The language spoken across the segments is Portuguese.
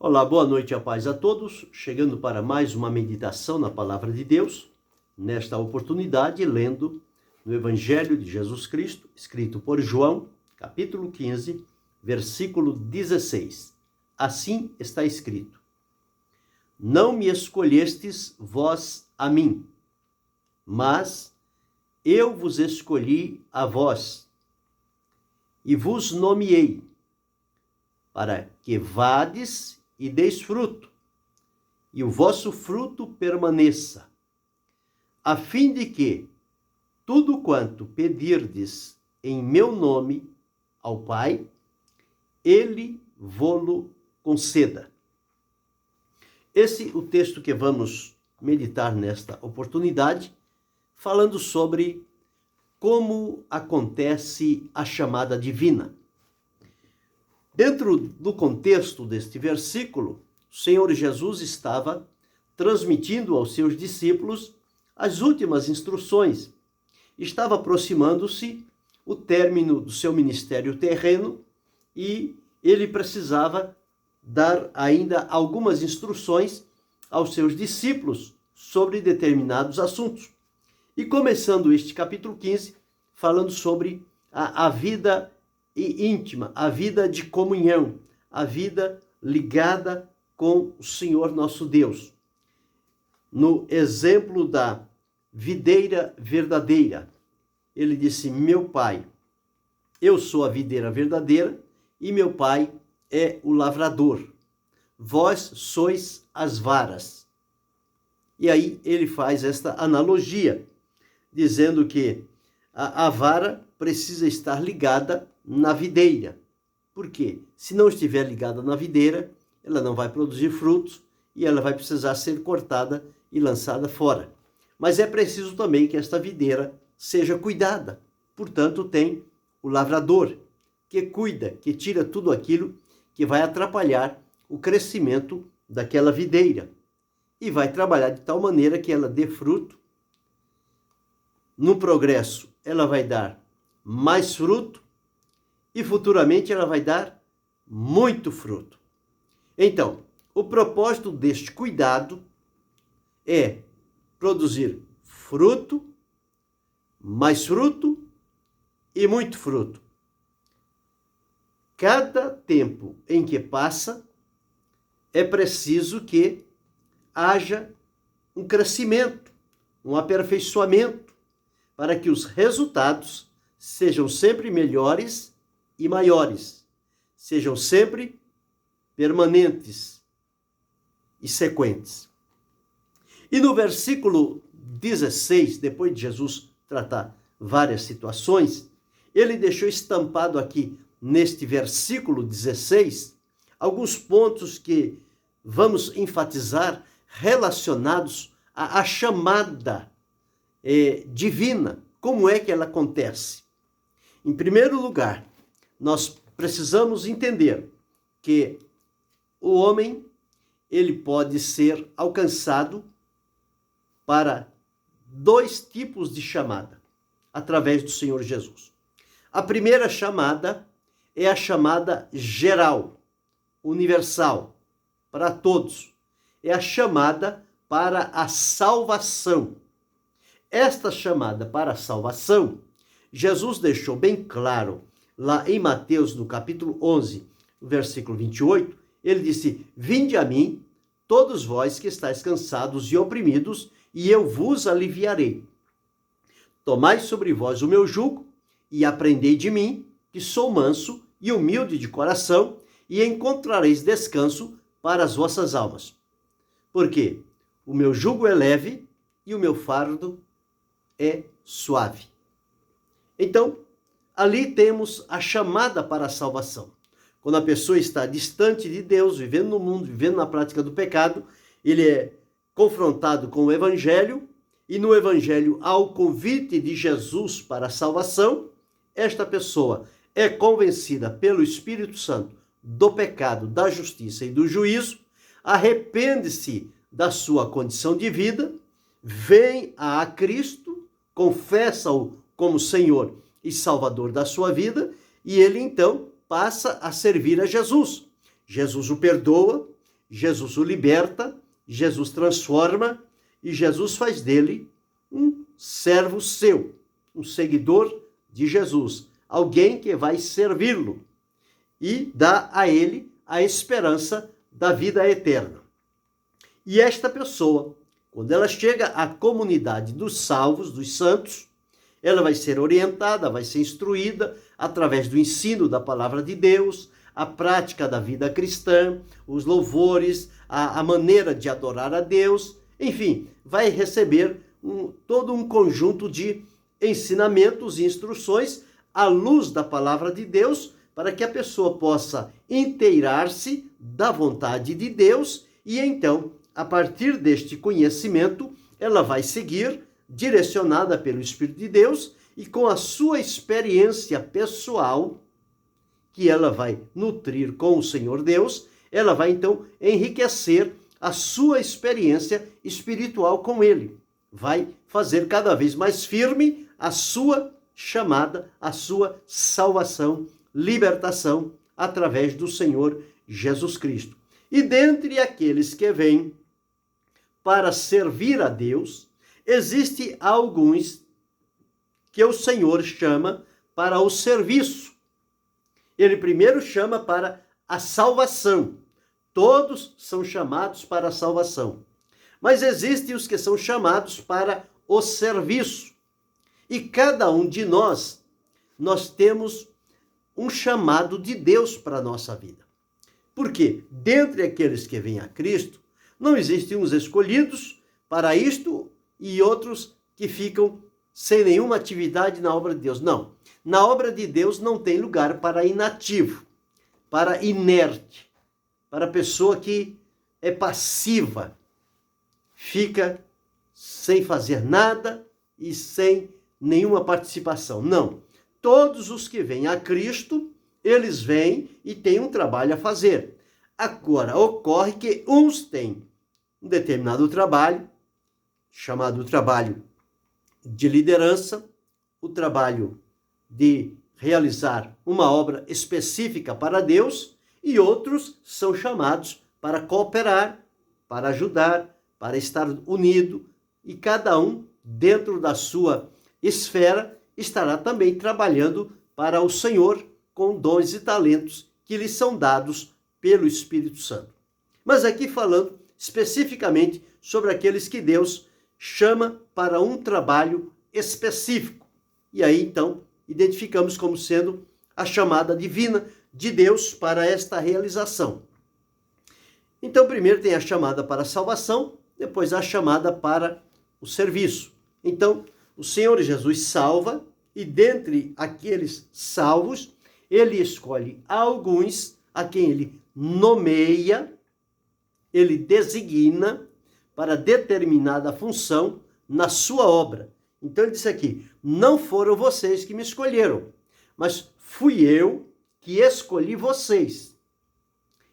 Olá, boa noite e a paz a todos. Chegando para mais uma meditação na Palavra de Deus. Nesta oportunidade, lendo no Evangelho de Jesus Cristo, escrito por João, capítulo 15, versículo 16. Assim está escrito: Não me escolhestes vós a mim, mas eu vos escolhi a vós, e vos nomeei, para que vades e deis fruto, e o vosso fruto permaneça, a fim de que tudo quanto pedirdes em meu nome ao Pai, ele vô-lo conceda. Esse é o texto que vamos meditar nesta oportunidade, falando sobre como acontece a chamada divina. Dentro do contexto deste versículo, o Senhor Jesus estava transmitindo aos seus discípulos as últimas instruções. Estava aproximando-se o término do seu ministério terreno e ele precisava dar ainda algumas instruções aos seus discípulos sobre determinados assuntos. E começando este capítulo 15, falando sobre a vida íntima, a vida de comunhão, a vida ligada com o Senhor nosso Deus. No exemplo da videira verdadeira, ele disse: meu Pai, eu sou a videira verdadeira e meu Pai é o lavrador. Vós sois as varas. E aí ele faz esta analogia, dizendo que a vara precisa estar ligada na videira. Por quê? Se não estiver ligada na videira, ela não vai produzir frutos e ela vai precisar ser cortada e lançada fora. Mas é preciso também que esta videira seja cuidada. Portanto, tem o lavrador, que cuida, que tira tudo aquilo que vai atrapalhar o crescimento daquela videira. E vai trabalhar de tal maneira que ela dê fruto. No progresso, ela vai dar mais fruto e futuramente ela vai dar muito fruto. Então, o propósito deste cuidado é produzir fruto, mais fruto e muito fruto. Cada tempo em que passa, é preciso que haja um crescimento, um aperfeiçoamento, para que os resultados sejam sempre melhores e maiores, sejam sempre permanentes e sequentes. E no versículo 16, depois de Jesus tratar várias situações, ele deixou estampado aqui neste versículo 16 alguns pontos que vamos enfatizar relacionados à chamada divina. Como é que ela acontece? Em primeiro lugar, nós precisamos entender que o homem ele pode ser alcançado para dois tipos de chamada através do Senhor Jesus. A primeira chamada é a chamada geral, universal, para todos. É a chamada para a salvação. Esta chamada para a salvação, Jesus deixou bem claro lá em Mateus, no capítulo 11, versículo 28, ele disse: Vinde a mim, todos vós que estáis cansados e oprimidos, e eu vos aliviarei. Tomai sobre vós o meu jugo e aprendei de mim, que sou manso e humilde de coração, e encontrareis descanso para as vossas almas. Porque o meu jugo é leve e o meu fardo é suave. Então, ali temos a chamada para a salvação. Quando a pessoa está distante de Deus, vivendo no mundo, vivendo na prática do pecado, ele é confrontado com o Evangelho, e no Evangelho há o convite de Jesus para a salvação. Esta pessoa é convencida pelo Espírito Santo do pecado, da justiça e do juízo, arrepende-se da sua condição de vida, vem a Cristo, confessa-o como Senhor e Salvador da sua vida, e ele então passa a servir a Jesus. Jesus o perdoa, Jesus o liberta, Jesus transforma e Jesus faz dele um servo seu, um seguidor de Jesus, alguém que vai servi-lo e dá a ele a esperança da vida eterna. E esta pessoa, quando ela chega à comunidade dos salvos, dos santos, ela vai ser orientada, vai ser instruída através do ensino da palavra de Deus, a prática da vida cristã, os louvores, a maneira de adorar a Deus, enfim, vai receber todo um conjunto de ensinamentos e instruções à luz da palavra de Deus, para que a pessoa possa inteirar-se da vontade de Deus e então, a partir deste conhecimento, ela vai seguir, direcionada pelo Espírito de Deus e com a sua experiência pessoal, que ela vai nutrir com o Senhor Deus, ela vai então enriquecer a sua experiência espiritual com Ele. Vai fazer cada vez mais firme a sua chamada, a sua salvação, libertação através do Senhor Jesus Cristo. E dentre aqueles que vêm para servir a Deus, existe alguns que o Senhor chama para o serviço. Ele primeiro chama para a salvação. Todos são chamados para a salvação. Mas existem os que são chamados para o serviço. E cada um de nós temos um chamado de Deus para a nossa vida. Porque dentre aqueles que vêm a Cristo, não existem uns escolhidos para isto e outros que ficam sem nenhuma atividade na obra de Deus. Não. Na obra de Deus não tem lugar para inativo, para inerte, para pessoa que é passiva, fica sem fazer nada e sem nenhuma participação. Não. Todos os que vêm a Cristo, eles vêm e têm um trabalho a fazer. Agora, ocorre que uns têm um determinado trabalho, chamado trabalho de liderança, o trabalho de realizar uma obra específica para Deus, e outros são chamados para cooperar, para ajudar, para estar unido, e cada um, dentro da sua esfera, estará também trabalhando para o Senhor com dons e talentos que lhes são dados pelo Espírito Santo. Mas aqui falando especificamente sobre aqueles que Deus chama para um trabalho específico. E aí, então, identificamos como sendo a chamada divina de Deus para esta realização. Então, primeiro tem a chamada para a salvação, depois a chamada para o serviço. Então, o Senhor Jesus salva, e dentre aqueles salvos, ele escolhe alguns a quem ele nomeia, ele designa para determinada função na sua obra. Então ele disse aqui, não foram vocês que me escolheram, mas fui eu que escolhi vocês.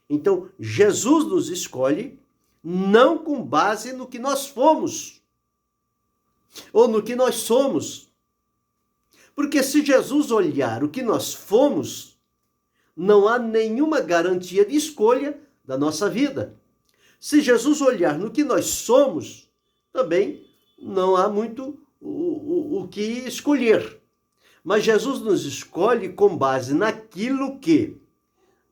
Então Jesus nos escolhe não com base no que nós fomos, ou no que nós somos. Porque se Jesus olhar o que nós fomos, não há nenhuma garantia de escolha da nossa vida. Se Jesus olhar no que nós somos, também não há muito o que escolher. Mas Jesus nos escolhe com base naquilo que,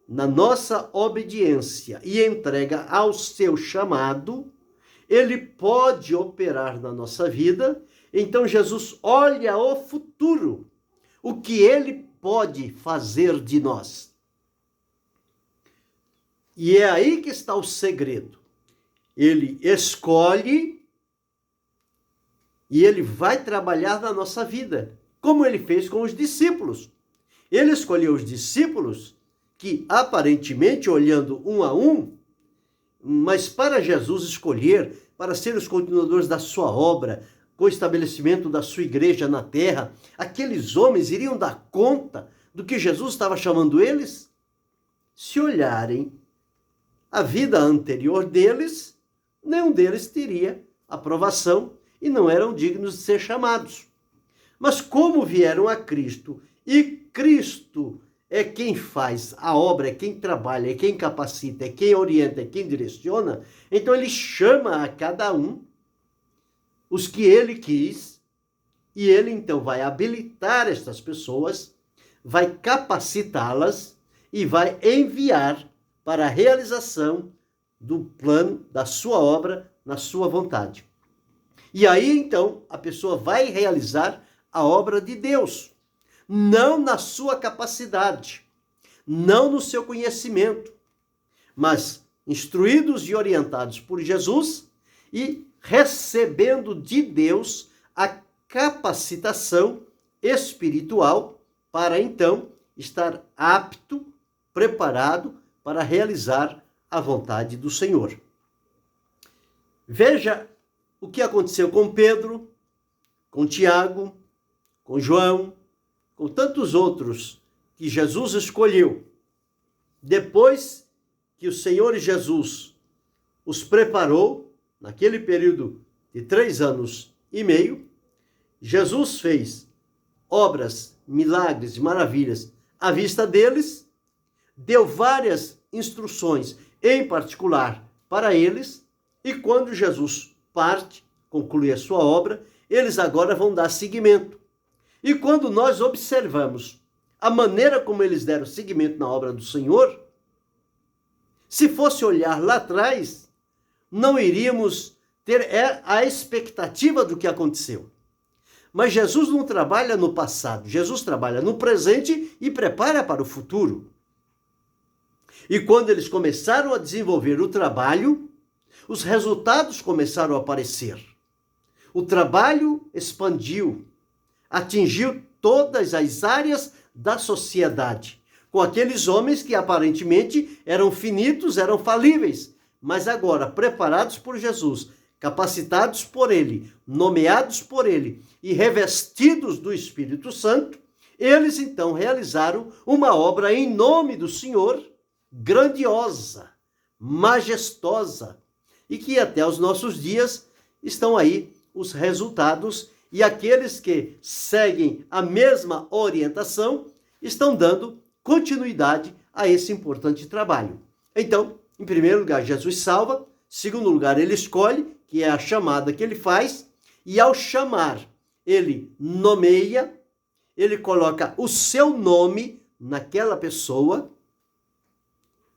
na nossa obediência e entrega ao seu chamado, ele pode operar na nossa vida. Então Jesus olha o futuro, o que ele pode fazer de nós. E é aí que está o segredo. Ele escolhe e ele vai trabalhar na nossa vida, como ele fez com os discípulos. Ele escolheu os discípulos que, aparentemente, olhando um a um, mas para Jesus escolher, para ser os continuadores da sua obra, com o estabelecimento da sua igreja na terra, aqueles homens iriam dar conta do que Jesus estava chamando eles? Se olharem a vida anterior deles, nenhum deles teria aprovação e não eram dignos de ser chamados. Mas como vieram a Cristo e Cristo é quem faz a obra, é quem trabalha, é quem capacita, é quem orienta, é quem direciona, então ele chama a cada um os que ele quis, e ele então vai habilitar estas pessoas, vai capacitá-las e vai enviar para a realização do plano, da sua obra, na sua vontade. E aí então a pessoa vai realizar a obra de Deus, não na sua capacidade, não no seu conhecimento, mas instruídos e orientados por Jesus e recebendo de Deus a capacitação espiritual para então estar apto, preparado para realizar a vontade do Senhor. Veja o que aconteceu com Pedro, com Tiago, com João, com tantos outros que Jesus escolheu. Depois que o Senhor Jesus os preparou, naquele período de 3 anos e meio, Jesus fez obras, milagres e maravilhas à vista deles, deu várias instruções, em particular para eles, e quando Jesus parte, conclui a sua obra, eles agora vão dar seguimento. E quando nós observamos a maneira como eles deram seguimento na obra do Senhor, se fosse olhar lá atrás, não iríamos ter a expectativa do que aconteceu. Mas Jesus não trabalha no passado, Jesus trabalha no presente e prepara para o futuro. E quando eles começaram a desenvolver o trabalho, os resultados começaram a aparecer. O trabalho expandiu, atingiu todas as áreas da sociedade, com aqueles homens que aparentemente eram finitos, eram falíveis, mas agora preparados por Jesus, capacitados por ele, nomeados por ele e revestidos do Espírito Santo, eles então realizaram uma obra em nome do Senhor, grandiosa, majestosa, e que até os nossos dias estão aí os resultados, e aqueles que seguem a mesma orientação estão dando continuidade a esse importante trabalho. Então, em primeiro lugar, Jesus salva. Em segundo lugar, ele escolhe, que é a chamada que ele faz. E ao chamar, ele nomeia, ele coloca o seu nome naquela pessoa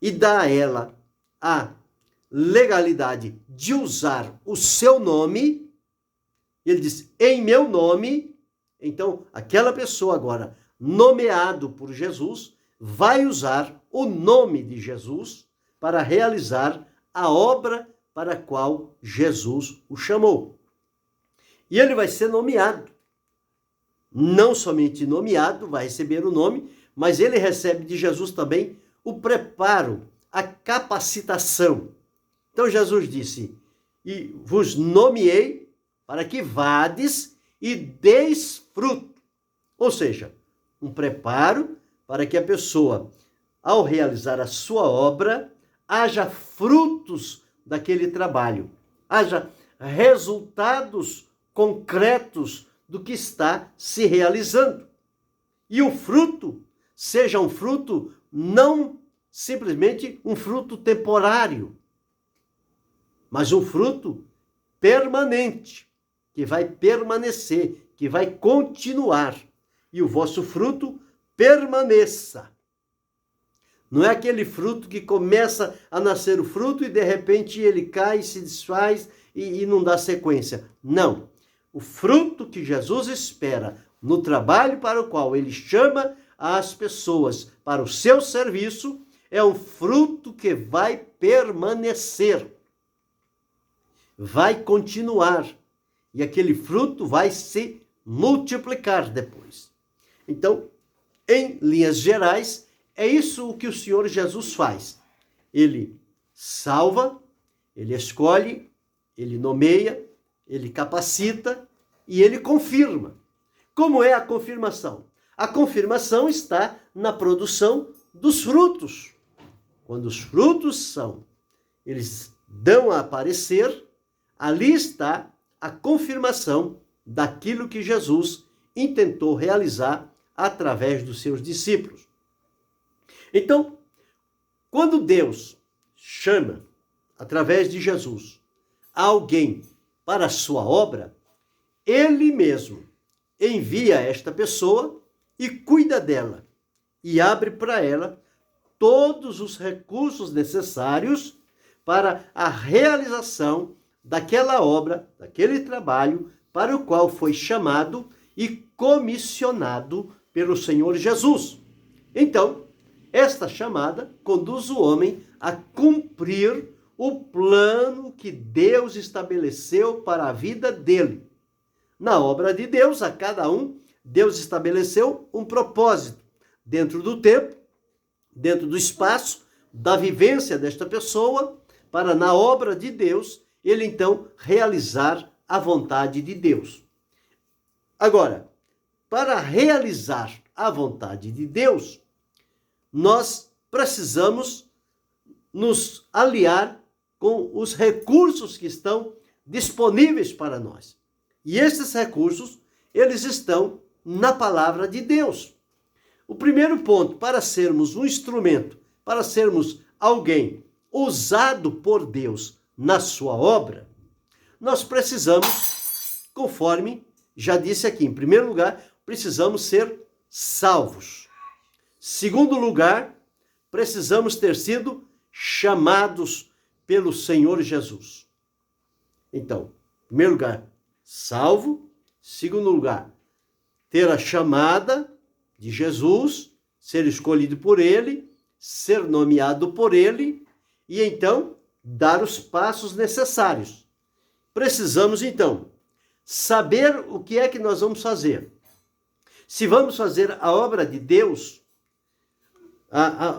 e dá a ela a legalidade de usar o seu nome. Ele diz, em meu nome. Então, aquela pessoa agora, nomeado por Jesus, vai usar o nome de Jesus para realizar a obra para a qual Jesus o chamou. E ele vai ser nomeado. Não somente nomeado, vai receber o nome, mas ele recebe de Jesus também o preparo, a capacitação. Então Jesus disse, e vos nomeei para que vades e deis fruto. Ou seja, um preparo para que a pessoa, ao realizar a sua obra, haja frutos daquele trabalho, haja resultados concretos do que está se realizando. E o fruto seja um fruto não simplesmente um fruto temporário, mas um fruto permanente, que vai permanecer, que vai continuar. E o vosso fruto permaneça. Não é aquele fruto que começa a nascer o fruto e de repente ele cai, se desfaz e não dá sequência. Não. O fruto que Jesus espera no trabalho para o qual ele chama as pessoas para o seu serviço é um fruto que vai permanecer, vai continuar e aquele fruto vai se multiplicar depois. Então, em linhas gerais, é isso o que o Senhor Jesus faz. Ele salva, ele escolhe, ele nomeia, ele capacita e ele confirma. Como é a confirmação? A confirmação está na produção dos frutos. Quando os frutos eles dão a aparecer, ali está a confirmação daquilo que Jesus intentou realizar através dos seus discípulos. Então, quando Deus chama, através de Jesus, alguém para a sua obra, ele mesmo envia esta pessoa e cuida dela e abre para ela todos os recursos necessários para a realização daquela obra, daquele trabalho para o qual foi chamado e comissionado pelo Senhor Jesus. Então, esta chamada conduz o homem a cumprir o plano que Deus estabeleceu para a vida dele. Na obra de Deus, a cada um, Deus estabeleceu um propósito dentro do tempo, dentro do espaço, da vivência desta pessoa, para na obra de Deus, ele então realizar a vontade de Deus. Agora, para realizar a vontade de Deus, nós precisamos nos aliar com os recursos que estão disponíveis para nós. E esses recursos, eles estão na palavra de Deus. O primeiro ponto, para sermos um instrumento, para sermos alguém usado por Deus na sua obra, nós precisamos, conforme já disse aqui, em primeiro lugar, precisamos ser salvos. Segundo lugar, precisamos ter sido chamados pelo Senhor Jesus. Então, em primeiro lugar, salvo. Segundo lugar, ter a chamada de Jesus, ser escolhido por ele, ser nomeado por ele e então dar os passos necessários. Precisamos então saber o que é que nós vamos fazer. Se vamos fazer a obra de Deus,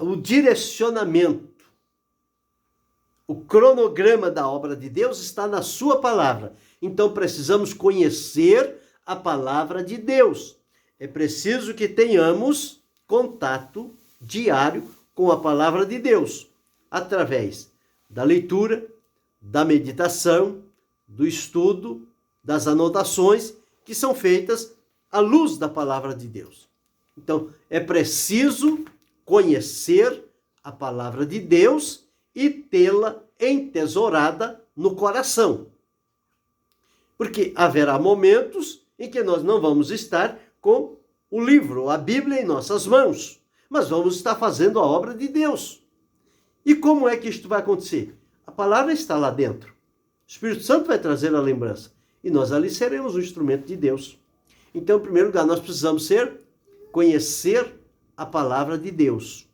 o direcionamento, o cronograma da obra de Deus está na sua palavra. Então precisamos conhecer a palavra de Deus. É preciso que tenhamos contato diário com a palavra de Deus, através da leitura, da meditação, do estudo, das anotações que são feitas à luz da palavra de Deus. Então, é preciso conhecer a palavra de Deus e tê-la entesourada no coração. Porque haverá momentos em que nós não vamos estar com o livro, a Bíblia em nossas mãos, mas vamos estar fazendo a obra de Deus. E como é que isto vai acontecer? A palavra está lá dentro. O Espírito Santo vai trazer a lembrança e nós ali seremos o instrumento de Deus. Então, em primeiro lugar, nós precisamos conhecer a palavra de Deus.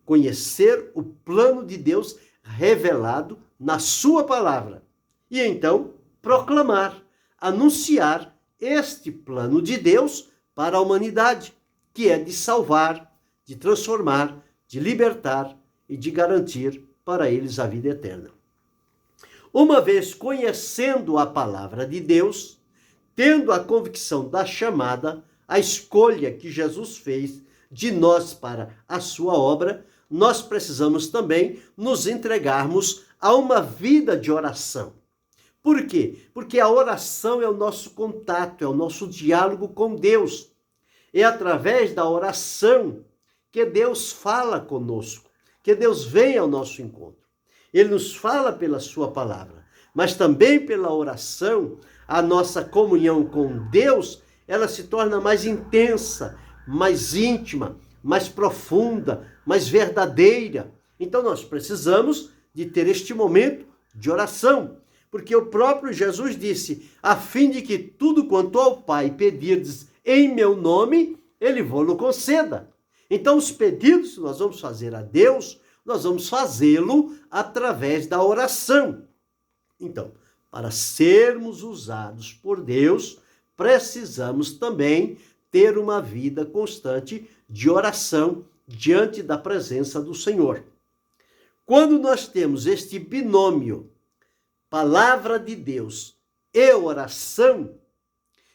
Conhecer o plano de Deus revelado na sua palavra. E então, proclamar, anunciar este plano de Deus para a humanidade, que é de salvar, de transformar, de libertar e de garantir para eles a vida eterna. Uma vez conhecendo a palavra de Deus, tendo a convicção da chamada, a escolha que Jesus fez de nós para a sua obra, nós precisamos também nos entregarmos a uma vida de oração. Por quê? Porque a oração é o nosso contato, é o nosso diálogo com Deus. É através da oração que Deus fala conosco, que Deus vem ao nosso encontro. Ele nos fala pela sua palavra, mas também pela oração, a nossa comunhão com Deus, ela se torna mais intensa, mais íntima, mais profunda, mais verdadeira. Então nós precisamos de ter este momento de oração, porque o próprio Jesus disse, a fim de que tudo quanto ao Pai pedirdes em meu nome, ele vos conceda. Então os pedidos que nós vamos fazer a Deus, nós vamos fazê-lo através da oração. Então, para sermos usados por Deus, precisamos também ter uma vida constante de oração diante da presença do Senhor. Quando nós temos este binômio, palavra de Deus e oração,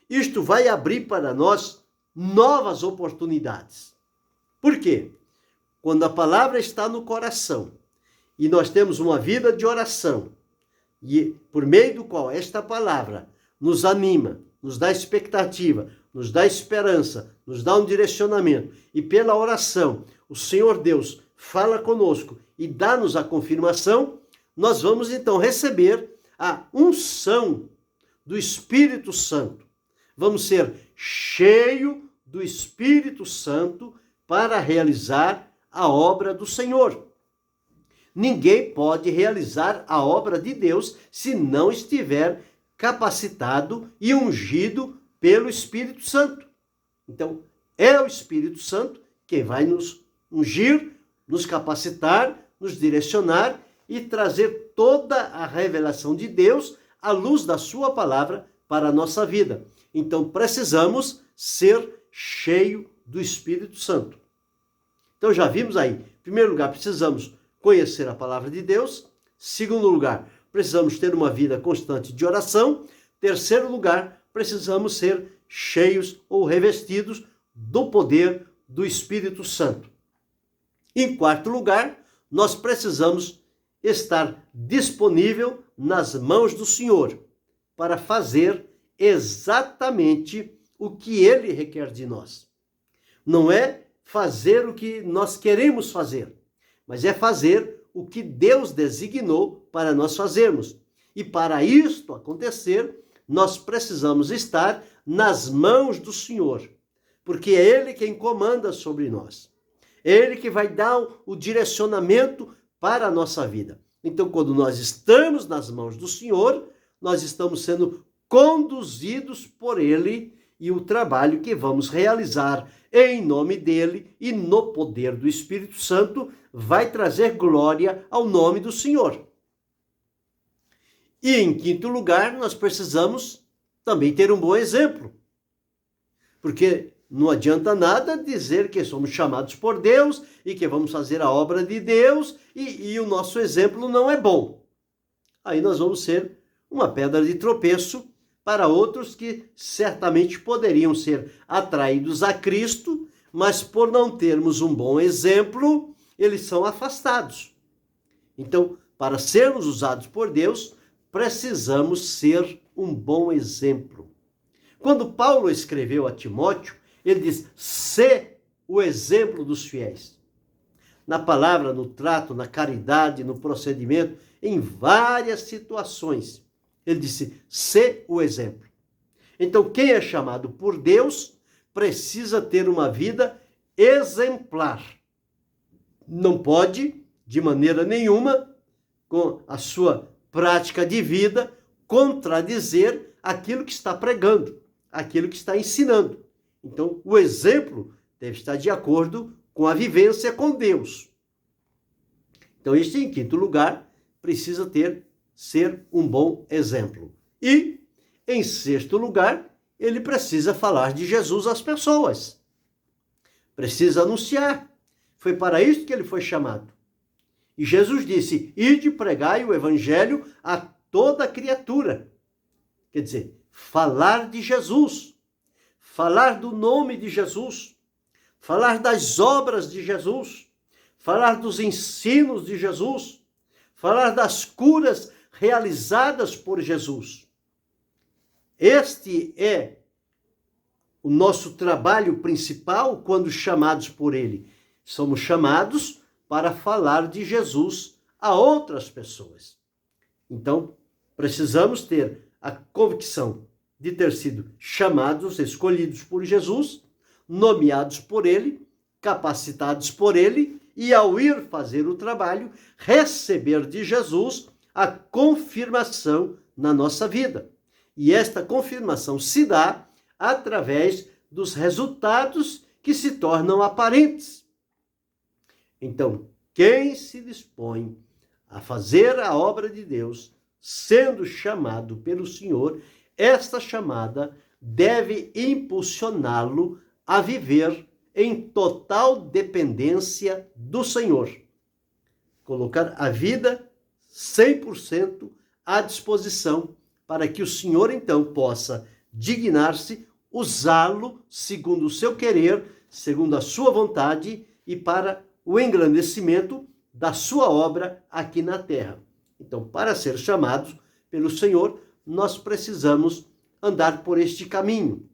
isto vai abrir para nós novas oportunidades. Por quê? Quando a palavra está no coração e nós temos uma vida de oração, e por meio do qual esta palavra nos anima, nos dá expectativa, nos dá esperança, nos dá um direcionamento, e pela oração o Senhor Deus fala conosco e dá-nos a confirmação, nós vamos então receber a unção do Espírito Santo. Vamos ser cheios do Espírito Santo para realizar a obra do Senhor. Ninguém pode realizar a obra de Deus se não estiver capacitado e ungido pelo Espírito Santo. Então, é o Espírito Santo quem vai nos ungir, nos capacitar, nos direcionar e trazer toda a revelação de Deus à luz da sua palavra para a nossa vida. Então, precisamos ser cheios do Espírito Santo. Então, já vimos aí, em primeiro lugar, precisamos conhecer a palavra de Deus. Segundo lugar, precisamos ter uma vida constante de oração. Terceiro lugar, precisamos ser cheios ou revestidos do poder do Espírito Santo. Em quarto lugar, nós precisamos estar disponível nas mãos do Senhor para fazer exatamente o que Ele requer de nós. Não é fazer o que nós queremos fazer, mas é fazer o que Deus designou para nós fazermos. E para isto acontecer, nós precisamos estar nas mãos do Senhor, porque é Ele quem comanda sobre nós. É Ele que vai dar o direcionamento para a nossa vida. Então, quando nós estamos nas mãos do Senhor, nós estamos sendo conduzidos por Ele e o trabalho que vamos realizar em nome dEle e no poder do Espírito Santo vai trazer glória ao nome do Senhor. E em quinto lugar, nós precisamos também ter um bom exemplo. Porque não adianta nada dizer que somos chamados por Deus e que vamos fazer a obra de Deus e o nosso exemplo não é bom. Aí nós vamos ser uma pedra de tropeço para outros que certamente poderiam ser atraídos a Cristo, mas por não termos um bom exemplo, eles são afastados. Então, para sermos usados por Deus, precisamos ser um bom exemplo. Quando Paulo escreveu a Timóteo, ele diz, sê o exemplo dos fiéis. Na palavra, no trato, na caridade, no procedimento, em várias situações. Ele disse, sê o exemplo. Então, quem é chamado por Deus precisa ter uma vida exemplar. Não pode, de maneira nenhuma, com a sua prática de vida, contradizer aquilo que está pregando, aquilo que está ensinando. Então, o exemplo deve estar de acordo com a vivência com Deus. Então, este, em quinto lugar, precisa ser um bom exemplo. E, em sexto lugar, ele precisa falar de Jesus às pessoas. Precisa anunciar. Foi para isso que ele foi chamado. E Jesus disse, ide pregai o evangelho a toda criatura. Quer dizer, falar de Jesus, falar do nome de Jesus, falar das obras de Jesus, falar dos ensinos de Jesus, falar das curas realizadas por Jesus. Este é o nosso trabalho principal quando chamados por Ele. Somos chamados para falar de Jesus a outras pessoas. Então, precisamos ter a convicção de ter sido chamados, escolhidos por Jesus, nomeados por Ele, capacitados por Ele, e ao ir fazer o trabalho, receber de Jesus a confirmação na nossa vida. E esta confirmação se dá através dos resultados que se tornam aparentes. Então, quem se dispõe a fazer a obra de Deus, sendo chamado pelo Senhor, esta chamada deve impulsioná-lo a viver em total dependência do Senhor. Colocar a vida 100% à disposição para que o Senhor, então, possa dignar-se, usá-lo segundo o seu querer, segundo a sua vontade e para o engrandecimento da sua obra aqui na terra. Então, para ser chamados pelo Senhor, nós precisamos andar por este caminho,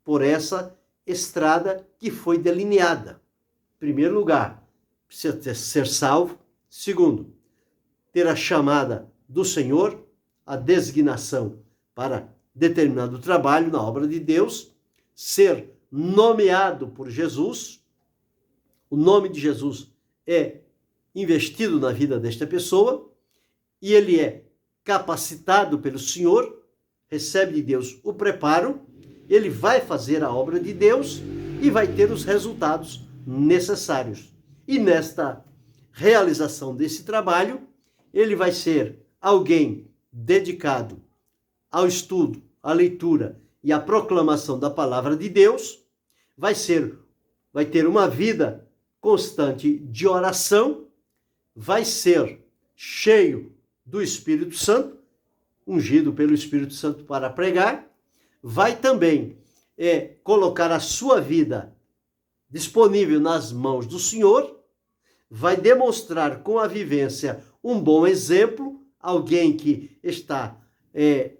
por essa estrada que foi delineada. Em primeiro lugar, precisa ser salvo. Segundo, ter a chamada do Senhor, a designação para determinado trabalho na obra de Deus, ser nomeado por Jesus. O nome de Jesus é investido na vida desta pessoa e ele é capacitado pelo Senhor, recebe de Deus o preparo, ele vai fazer a obra de Deus e vai ter os resultados necessários. E nesta realização desse trabalho, ele vai ser alguém dedicado ao estudo, à leitura e à proclamação da palavra de Deus, vai ter uma vida constante de oração, vai ser cheio do Espírito Santo, ungido pelo Espírito Santo para pregar, vai também colocar a sua vida disponível nas mãos do Senhor, vai demonstrar com a vivência um bom exemplo, alguém que está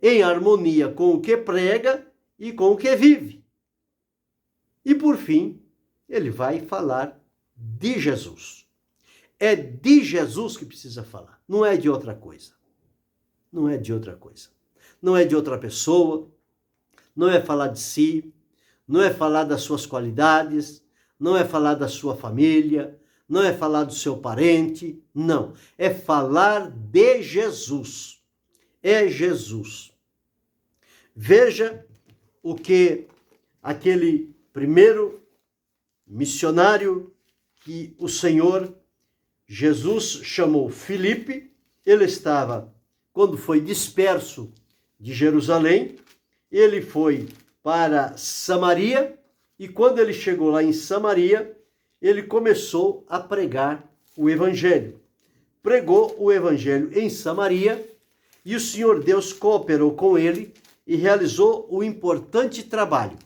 em harmonia com o que prega e com o que vive. E por fim, ele vai falar de Jesus. É de Jesus que precisa falar, não é de outra coisa. Não é de outra coisa. Não é de outra pessoa, não é falar de si, não é falar das suas qualidades, não é falar da sua família, não é falar do seu parente, não. É falar de Jesus. É Jesus. Veja o que aquele primeiro missionário que o Senhor Jesus chamou Filipe, ele estava, quando foi disperso de Jerusalém, ele foi para Samaria, e quando ele chegou lá em Samaria, ele começou a pregar o Evangelho. Pregou o Evangelho em Samaria, e o Senhor Deus cooperou com ele e realizou o importante trabalho.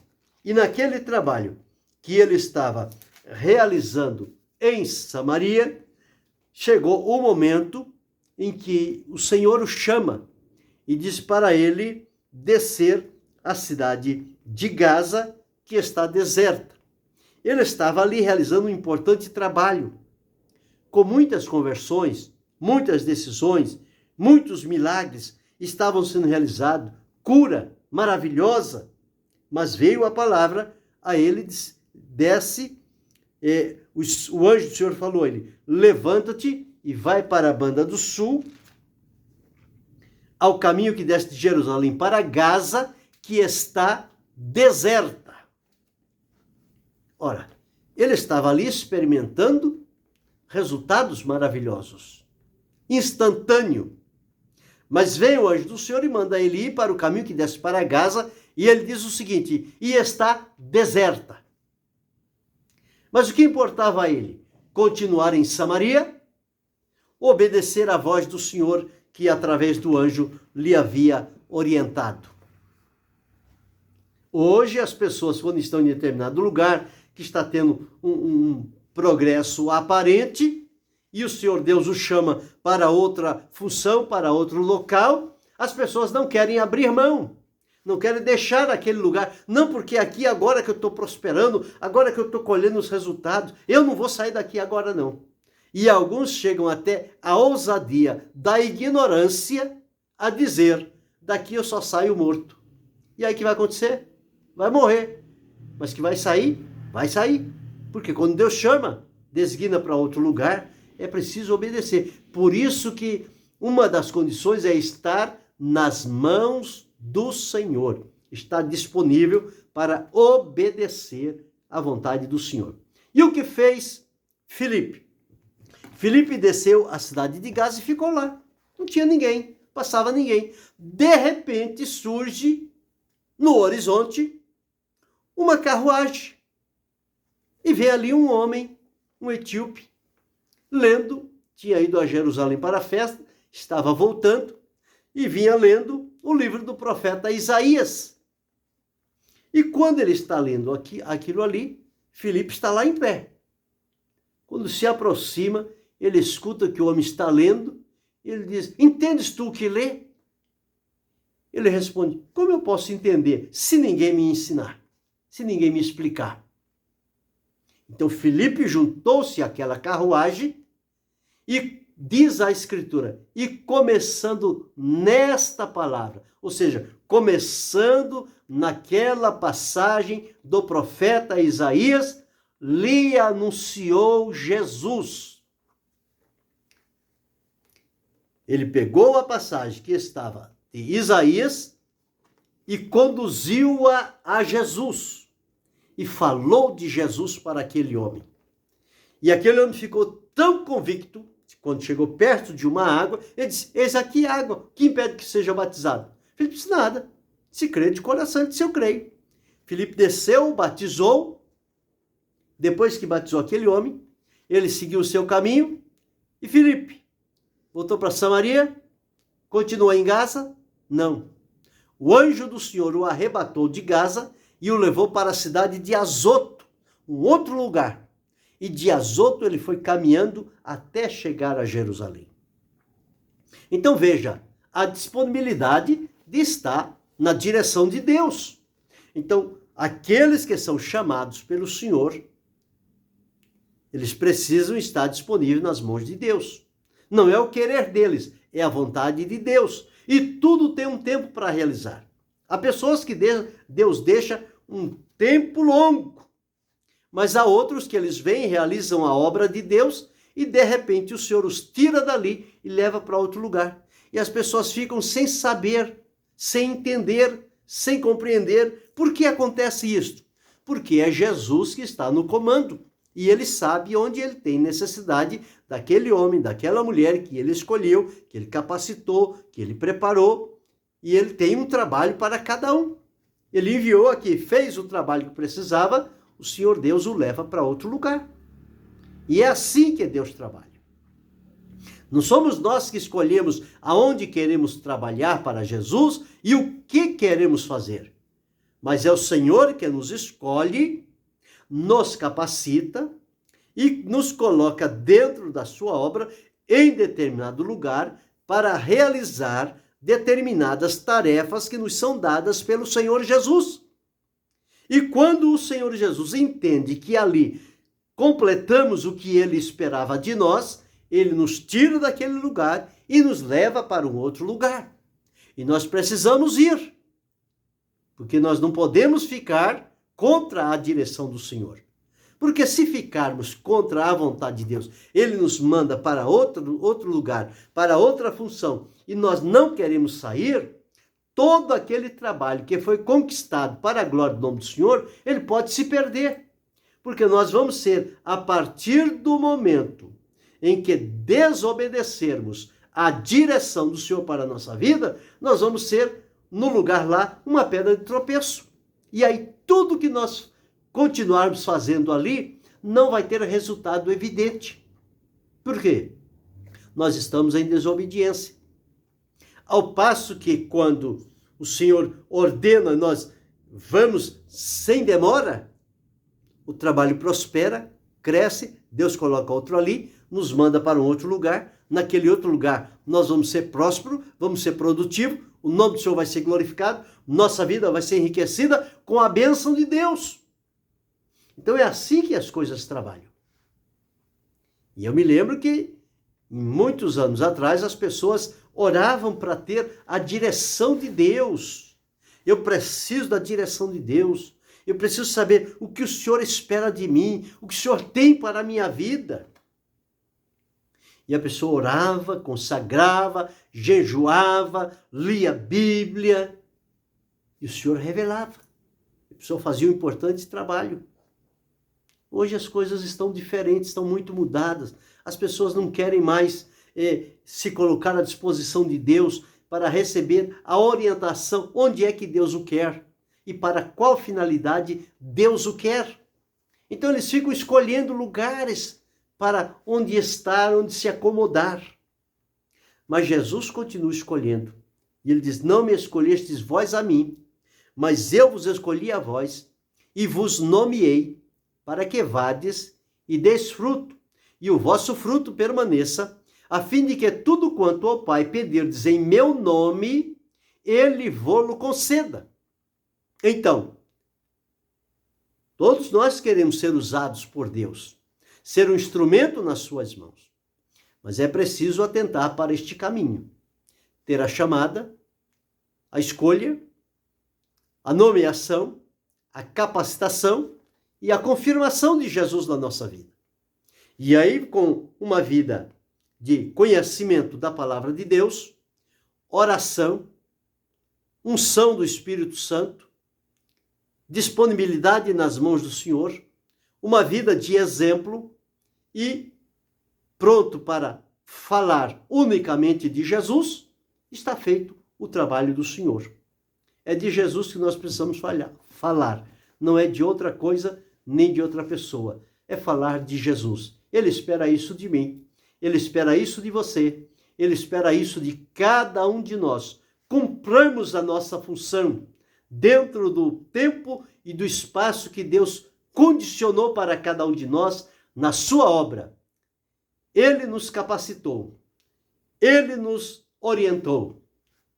E naquele trabalho que ele estava realizando em Samaria, chegou o momento em que o Senhor o chama e diz para ele descer à cidade de Gaza, que está deserta. Ele estava ali realizando um importante trabalho, com muitas conversões, muitas decisões, muitos milagres estavam sendo realizados, cura maravilhosa, mas veio a palavra a ele, desce, o anjo do Senhor falou a ele, levanta-te e vai para a banda do sul, ao caminho que desce de Jerusalém para Gaza, que está deserta. Ora, ele estava ali experimentando resultados maravilhosos, instantâneo. Mas veio o anjo do Senhor e manda ele ir para o caminho que desce para Gaza, e ele diz o seguinte, e está deserta. Mas o que importava a ele? Continuar em Samaria, obedecer à voz do Senhor, que através do anjo lhe havia orientado. Hoje as pessoas, quando estão em determinado lugar, que está tendo um progresso aparente, e o Senhor Deus o chama para outra função, para outro local, as pessoas não querem abrir mão, não querem deixar aquele lugar, não porque aqui agora que eu estou prosperando, agora que eu estou colhendo os resultados, eu não vou sair daqui agora não. E alguns chegam até a ousadia da ignorância a dizer, daqui eu só saio morto. E aí o que vai acontecer? Vai morrer. Mas que vai sair? Vai sair. Porque quando Deus chama, designa para outro lugar, é preciso obedecer. Por isso que uma das condições é estar nas mãos do Senhor. Estar disponível para obedecer à vontade do Senhor. E o que fez Filipe? Filipe desceu à cidade de Gaza e ficou lá. Não tinha ninguém, passava ninguém. De repente surge no horizonte uma carruagem. E vê ali um homem, um etíope, lendo, tinha ido a Jerusalém para a festa, estava voltando e vinha lendo o livro do profeta Isaías. E quando ele está lendo aquilo ali, Filipe está lá em pé. Quando se aproxima, ele escuta que o homem está lendo, e ele diz, entendes tu o que lê? Ele responde, como eu posso entender se ninguém me ensinar, se ninguém me explicar? Então Filipe juntou-se àquela carruagem e diz a Escritura, e começando nesta palavra, ou seja, começando naquela passagem do profeta Isaías, lhe anunciou Jesus. Ele pegou a passagem que estava de Isaías e conduziu-a a Jesus. E falou de Jesus para aquele homem. E aquele homem ficou tão convicto, quando chegou perto de uma água, ele disse, eis aqui a água, que impede que seja batizado? Filipe disse, nada, se crê de coração, ele disse, eu creio. Filipe desceu, batizou, depois que batizou aquele homem, ele seguiu o seu caminho, e Filipe voltou para Samaria, continuou em Gaza? Não. O anjo do Senhor o arrebatou de Gaza e o levou para a cidade de Azoto, um outro lugar. E de Azoto ele foi caminhando até chegar a Jerusalém. Então veja, a disponibilidade de estar na direção de Deus. Então, aqueles que são chamados pelo Senhor, eles precisam estar disponíveis nas mãos de Deus. Não é o querer deles, é a vontade de Deus. E tudo tem um tempo para realizar. Há pessoas que Deus deixa um tempo longo, mas há outros que eles vêm, realizam a obra de Deus e de repente o Senhor os tira dali e leva para outro lugar. E as pessoas ficam sem saber, sem entender, sem compreender por que acontece isto. Porque é Jesus que está no comando e ele sabe onde ele tem necessidade daquele homem, daquela mulher que ele escolheu, que ele capacitou, que ele preparou, e ele tem um trabalho para cada um. Ele enviou aqui, fez o trabalho que precisava, o Senhor Deus o leva para outro lugar. E é assim que Deus trabalha. Não somos nós que escolhemos aonde queremos trabalhar para Jesus e o que queremos fazer. Mas é o Senhor que nos escolhe, nos capacita e nos coloca dentro da sua obra em determinado lugar para realizar determinadas tarefas que nos são dadas pelo Senhor Jesus. E quando o Senhor Jesus entende que ali completamos o que ele esperava de nós, ele nos tira daquele lugar e nos leva para um outro lugar. E nós precisamos ir, porque nós não podemos ficar contra a direção do Senhor. Porque se ficarmos contra a vontade de Deus, ele nos manda para outro lugar, para outra função, e nós não queremos sair, todo aquele trabalho que foi conquistado para a glória do nome do Senhor, ele pode se perder. Porque nós vamos ser, a partir do momento em que desobedecermos a direção do Senhor para a nossa vida, nós vamos ser, no lugar lá, uma pedra de tropeço. E aí tudo que nós continuarmos fazendo ali, não vai ter resultado evidente. Por quê? Nós estamos em desobediência. Ao passo que quando o Senhor ordena, nós vamos sem demora, o trabalho prospera, cresce, Deus coloca outro ali, nos manda para um outro lugar, naquele outro lugar nós vamos ser prósperos, vamos ser produtivos, o nome do Senhor vai ser glorificado, nossa vida vai ser enriquecida com a bênção de Deus. Então é assim que as coisas trabalham. E eu me lembro que, muitos anos atrás, as pessoas oravam para ter a direção de Deus. Eu preciso da direção de Deus. Eu preciso saber o que o Senhor espera de mim, o que o Senhor tem para a minha vida. E a pessoa orava, consagrava, jejuava, lia a Bíblia. E o Senhor revelava. A pessoa fazia um importante trabalho. Hoje as coisas estão diferentes, estão muito mudadas. As pessoas não querem mais se colocar à disposição de Deus para receber a orientação onde é que Deus o quer e para qual finalidade Deus o quer. Então eles ficam escolhendo lugares para onde estar, onde se acomodar. Mas Jesus continua escolhendo. E ele diz, não me escolhestes vós a mim, mas eu vos escolhi a vós e vos nomeei para que vades e deis fruto, e o vosso fruto permaneça, a fim de que tudo quanto ao Pai pedirdes em meu nome, ele vô-lo conceda. Então, Todos nós queremos ser usados por Deus, ser um instrumento nas suas mãos. Mas é preciso atentar para este caminho, ter a chamada, a escolha, a nomeação, a capacitação e a confirmação de Jesus na nossa vida. E aí, com uma vida de conhecimento da palavra de Deus, oração, unção do Espírito Santo, disponibilidade nas mãos do Senhor, uma vida de exemplo e pronto para falar unicamente de Jesus, está feito o trabalho do Senhor. É de Jesus que nós precisamos falar, não é de outra coisa nem de outra pessoa. É falar de Jesus. Ele espera isso de mim, ele espera isso de você, ele espera isso de cada um de nós. Cumpramos a nossa função dentro do tempo e do espaço que Deus condicionou para cada um de nós na sua obra. Ele nos capacitou, ele nos orientou,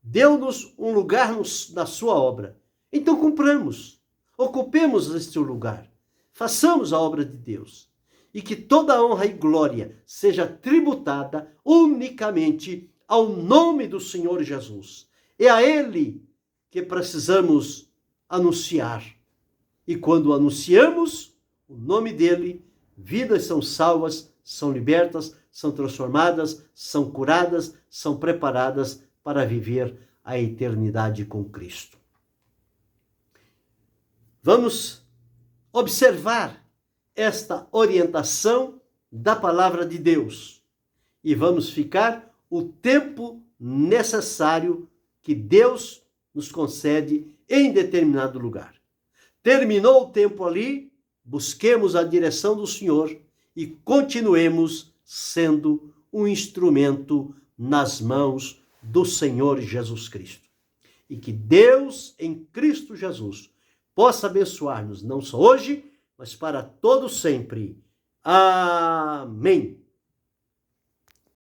deu-nos um lugar na sua obra. Então cumpramos, ocupemos este lugar, façamos a obra de Deus. E que toda honra e glória seja tributada unicamente ao nome do Senhor Jesus. É a Ele que precisamos anunciar. E quando anunciamos o nome dEle, vidas são salvas, são libertas, são transformadas, são curadas, são preparadas para viver a eternidade com Cristo. Vamos observar esta orientação da palavra de Deus e vamos ficar o tempo necessário que Deus nos concede em determinado lugar. Terminou o tempo ali, busquemos a direção do Senhor e continuemos sendo um instrumento nas mãos do Senhor Jesus Cristo. E que Deus, em Cristo Jesus, possa abençoar-nos, não só hoje, mas para todo sempre. Amém.